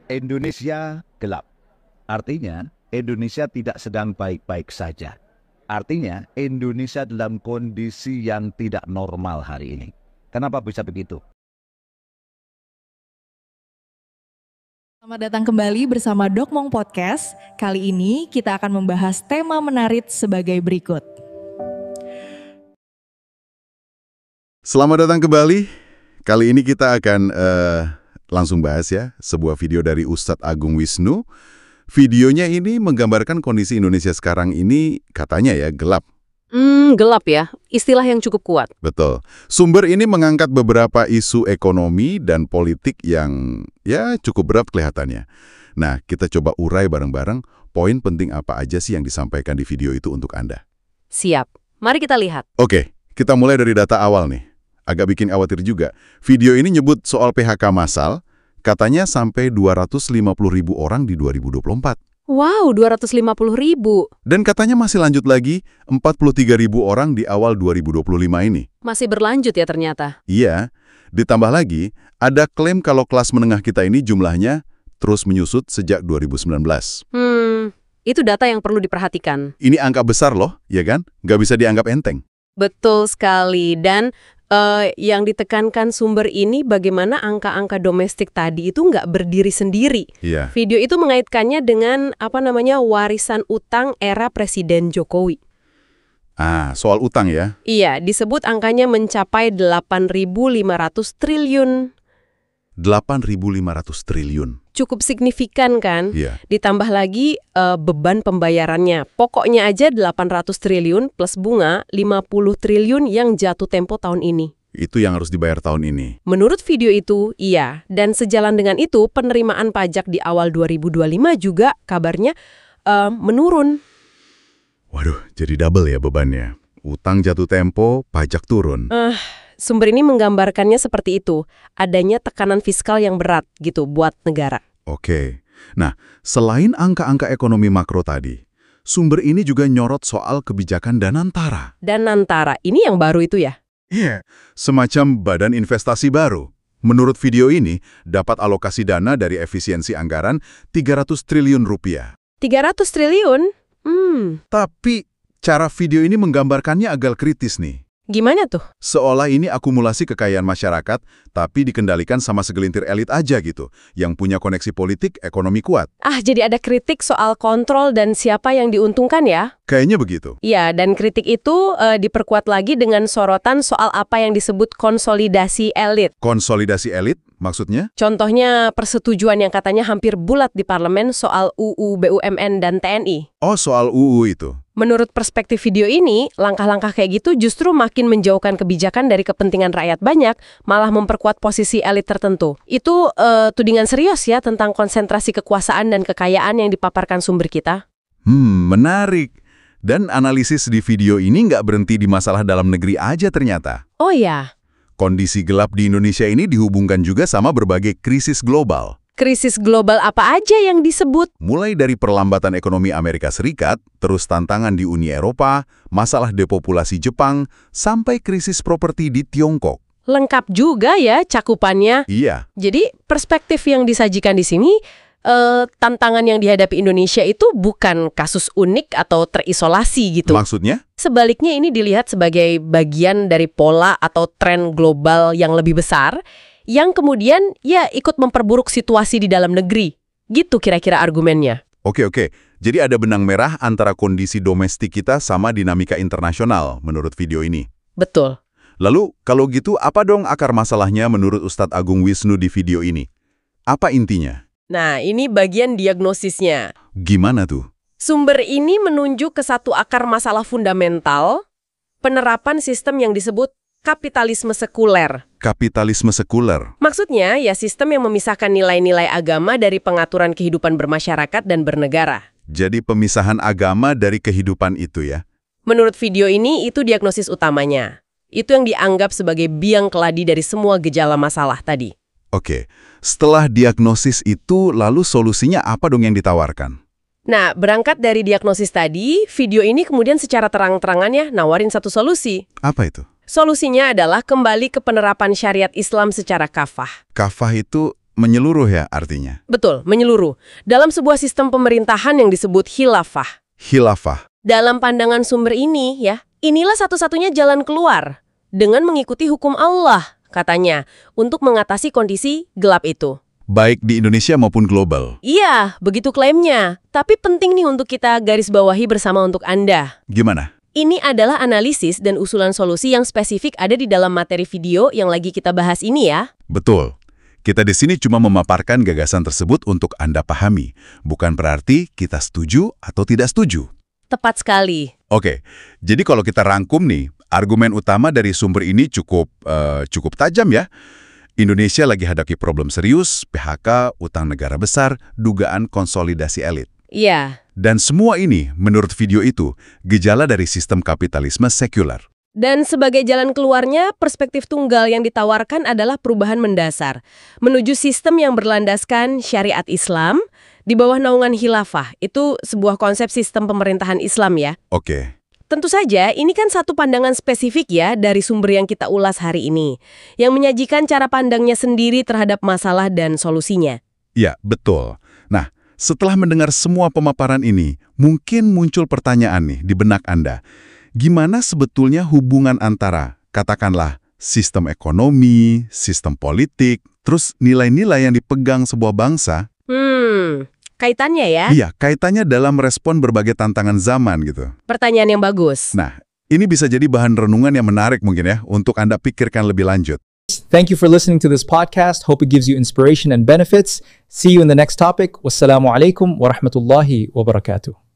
Indonesia gelap. Artinya, Indonesia tidak sedang baik-baik saja. Artinya, Indonesia dalam kondisi yang tidak normal hari ini. Kenapa bisa begitu? Selamat datang kembali bersama Dokmong Podcast. Kali ini kita akan membahas tema menarik sebagai berikut. Selamat datang kembali. Kali ini kita akan langsung bahas ya, sebuah video dari Ustadz Agung Wisnu. Videonya ini menggambarkan kondisi Indonesia sekarang ini katanya ya gelap. Gelap ya, istilah yang cukup kuat. Betul. Sumber ini mengangkat beberapa isu ekonomi dan politik yang ya cukup berat kelihatannya. Nah, kita coba urai bareng-bareng poin penting apa aja sih yang disampaikan di video itu untuk Anda. Siap, mari kita lihat. Oke, kita mulai dari data awal nih. Agak bikin khawatir juga. Video ini nyebut soal PHK massal, katanya sampai 250.000 orang di 2024. Wow, 250.000. Dan katanya masih lanjut lagi, 43.000 orang di awal 2025 ini. Masih berlanjut ya ternyata. Iya, ditambah lagi, ada klaim kalau kelas menengah kita ini jumlahnya terus menyusut sejak 2019. Itu data yang perlu diperhatikan. Ini angka besar loh, ya kan? Nggak bisa dianggap enteng. Betul sekali, dan yang ditekankan sumber ini bagaimana angka-angka domestik tadi itu nggak berdiri sendiri. Iya. Video itu mengaitkannya dengan warisan utang era Presiden Jokowi. Soal utang ya. Iya, disebut angkanya mencapai 8.500 triliun. 8.500 triliun. Cukup signifikan kan? Iya. Ditambah lagi beban pembayarannya. Pokoknya aja 800 triliun plus bunga 50 triliun yang jatuh tempo tahun ini. Itu yang harus dibayar tahun ini. Menurut video itu, iya. Dan sejalan dengan itu, penerimaan pajak di awal 2025 juga kabarnya menurun. Waduh, jadi double ya bebannya. Utang jatuh tempo, pajak turun. Sumber ini menggambarkannya seperti itu. Adanya tekanan fiskal yang berat gitu buat negara. Oke. Nah, selain angka-angka ekonomi makro tadi, sumber ini juga nyorot soal kebijakan Danantara. Danantara, ini yang baru itu ya? Iya, semacam badan investasi baru. Menurut video ini, dapat alokasi dana dari efisiensi anggaran 300 triliun rupiah. 300 triliun? Tapi, cara video ini menggambarkannya agak kritis nih. Gimana tuh? Seolah ini akumulasi kekayaan masyarakat, tapi dikendalikan sama segelintir elit aja gitu, yang punya koneksi politik, ekonomi kuat. Jadi ada kritik soal kontrol dan siapa yang diuntungkan ya? Kayaknya begitu. Iya, dan kritik itu diperkuat lagi dengan sorotan soal apa yang disebut konsolidasi elit. Konsolidasi elit, maksudnya? Contohnya persetujuan yang katanya hampir bulat di parlemen soal UU BUMN dan TNI. Oh, soal UU itu. Menurut perspektif video ini, langkah-langkah kayak gitu justru makin menjauhkan kebijakan dari kepentingan rakyat banyak, malah memperkuat posisi elit tertentu. Itu tudingan serius ya tentang konsentrasi kekuasaan dan kekayaan yang dipaparkan sumber kita. Menarik. Dan analisis di video ini nggak berhenti di masalah dalam negeri aja ternyata. Oh ya. Kondisi gelap di Indonesia ini dihubungkan juga sama berbagai krisis global. Krisis global apa aja yang disebut? Mulai dari perlambatan ekonomi Amerika Serikat, terus tantangan di Uni Eropa, masalah depopulasi Jepang, sampai krisis properti di Tiongkok. Lengkap juga ya cakupannya. Iya. Jadi perspektif yang disajikan di sini, tantangan yang dihadapi Indonesia itu bukan kasus unik atau terisolasi gitu. Maksudnya? Sebaliknya ini dilihat sebagai bagian dari pola atau tren global yang lebih besar, yang kemudian ya ikut memperburuk situasi di dalam negeri. Gitu kira-kira argumennya. Oke. Jadi ada benang merah antara kondisi domestik kita sama dinamika internasional menurut video ini. Betul. Lalu, kalau gitu apa dong akar masalahnya menurut Ustadz Agung Wisnu di video ini? Apa intinya? Nah, ini bagian diagnosisnya. Gimana tuh? Sumber ini menunjuk ke satu akar masalah fundamental, penerapan sistem yang disebut kapitalisme sekuler. Kapitalisme sekuler. Maksudnya, ya sistem yang memisahkan nilai-nilai agama dari pengaturan kehidupan bermasyarakat dan bernegara. Jadi pemisahan agama dari kehidupan itu ya? Menurut video ini, itu diagnosis utamanya. Itu yang dianggap sebagai biang keladi dari semua gejala masalah tadi. Oke, setelah diagnosis itu, lalu solusinya apa dong yang ditawarkan? Nah, berangkat dari diagnosis tadi, video ini kemudian secara terang-terangan nawarin satu solusi. Apa itu? Solusinya adalah kembali ke penerapan syariat Islam secara kafah. Kafah itu menyeluruh ya artinya. Betul, menyeluruh. Dalam sebuah sistem pemerintahan yang disebut khilafah. Khilafah. Dalam pandangan sumber ini ya, inilah satu-satunya jalan keluar dengan mengikuti hukum Allah, katanya, untuk mengatasi kondisi gelap itu. Baik di Indonesia maupun global. Iya, begitu klaimnya. Tapi penting nih untuk kita garis bawahi bersama untuk Anda. Gimana? Ini adalah analisis dan usulan solusi yang spesifik ada di dalam materi video yang lagi kita bahas ini ya. Betul. Kita di sini cuma memaparkan gagasan tersebut untuk Anda pahami. Bukan berarti kita setuju atau tidak setuju. Tepat sekali. Oke, jadi kalau kita rangkum nih, argumen utama dari sumber ini cukup tajam ya. Indonesia lagi hadapi problem serius, PHK, utang negara besar, dugaan konsolidasi elit. Iya. Dan semua ini, menurut video itu, gejala dari sistem kapitalisme sekuler. Dan sebagai jalan keluarnya, perspektif tunggal yang ditawarkan adalah perubahan mendasar. Menuju sistem yang berlandaskan syariat Islam di bawah naungan khilafah. Itu sebuah konsep sistem pemerintahan Islam ya. Oke. Tentu saja, ini kan satu pandangan spesifik ya dari sumber yang kita ulas hari ini, yang menyajikan cara pandangnya sendiri terhadap masalah dan solusinya. Ya, betul. Nah, setelah mendengar semua pemaparan ini, mungkin muncul pertanyaan nih di benak Anda. Gimana sebetulnya hubungan antara, katakanlah, sistem ekonomi, sistem politik, terus nilai-nilai yang dipegang sebuah bangsa? Kaitannya ya? Iya, kaitannya dalam respon berbagai tantangan zaman gitu. Pertanyaan yang bagus. Nah, ini bisa jadi bahan renungan yang menarik mungkin ya, untuk Anda pikirkan lebih lanjut. Thank you for listening to this podcast. Hope it gives you inspiration and benefits. See you in the next topic. Wassalamualaikum warahmatullahi wabarakatuh.